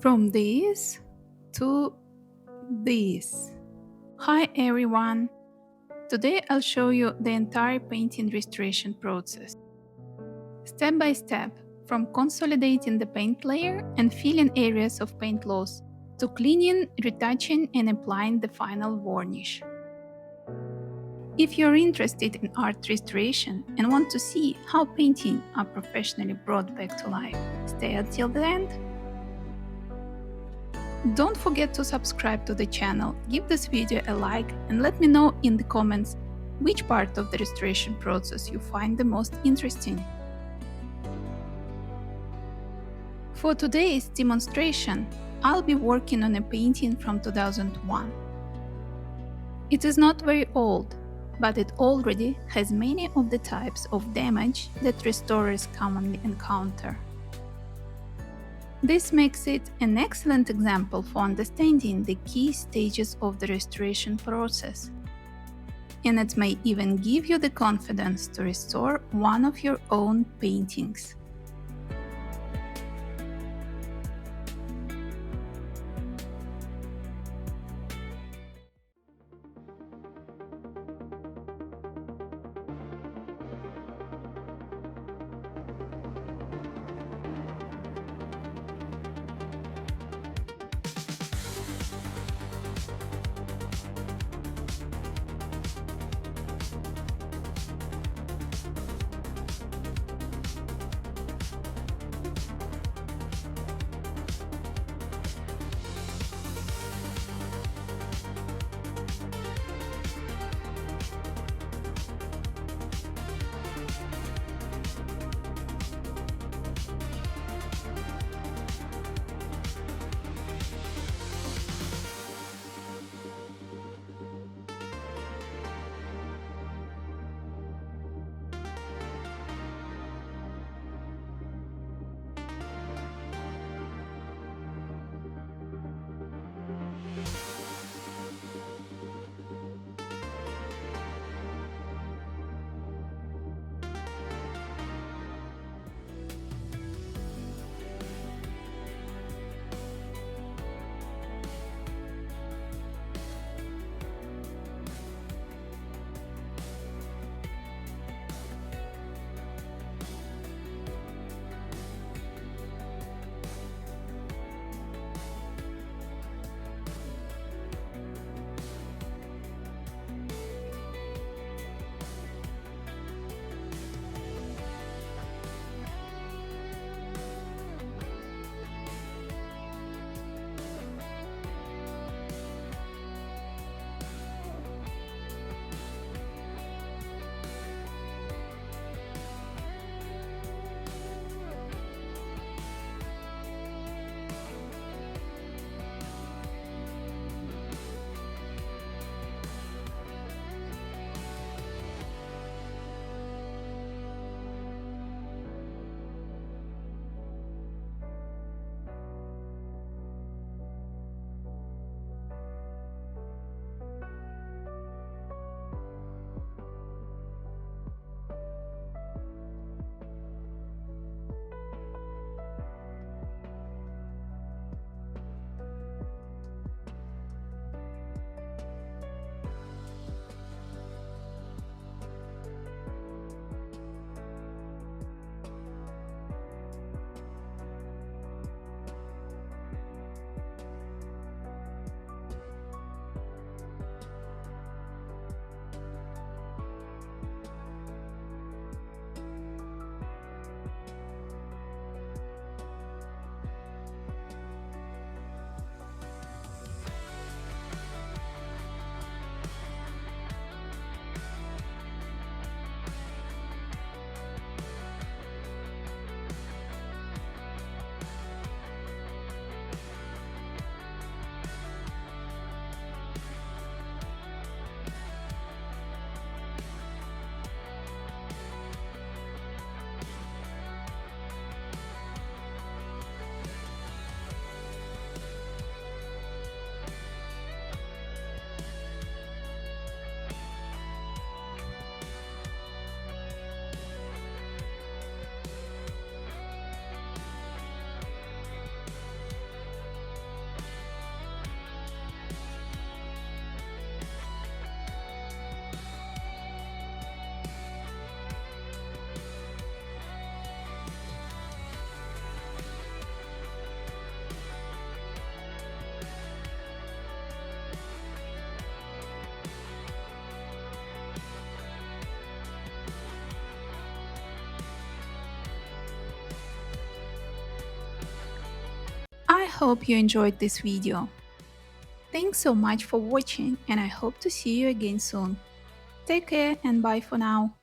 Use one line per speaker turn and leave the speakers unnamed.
From this to this. Hi everyone! Today I'll show you the entire painting restoration process. Step by step, from consolidating the paint layer and filling areas of paint loss, to cleaning, retouching and applying the final varnish. If you're interested in art restoration and want to see how paintings are professionally brought back to life, stay until the end. Don't forget to subscribe to the channel, give this video a like and let me know in the comments which part of the restoration process you find the most interesting. For today's demonstration, I'll be working on a painting from 2001. It is not very old, but it already has many of the types of damage that restorers commonly encounter. This makes it an excellent example for understanding the key stages of the restoration process. And it may even give you the confidence to restore one of your own paintings. I hope you enjoyed this video. Thanks so much for watching and I hope to see you again soon. Take care and bye for now.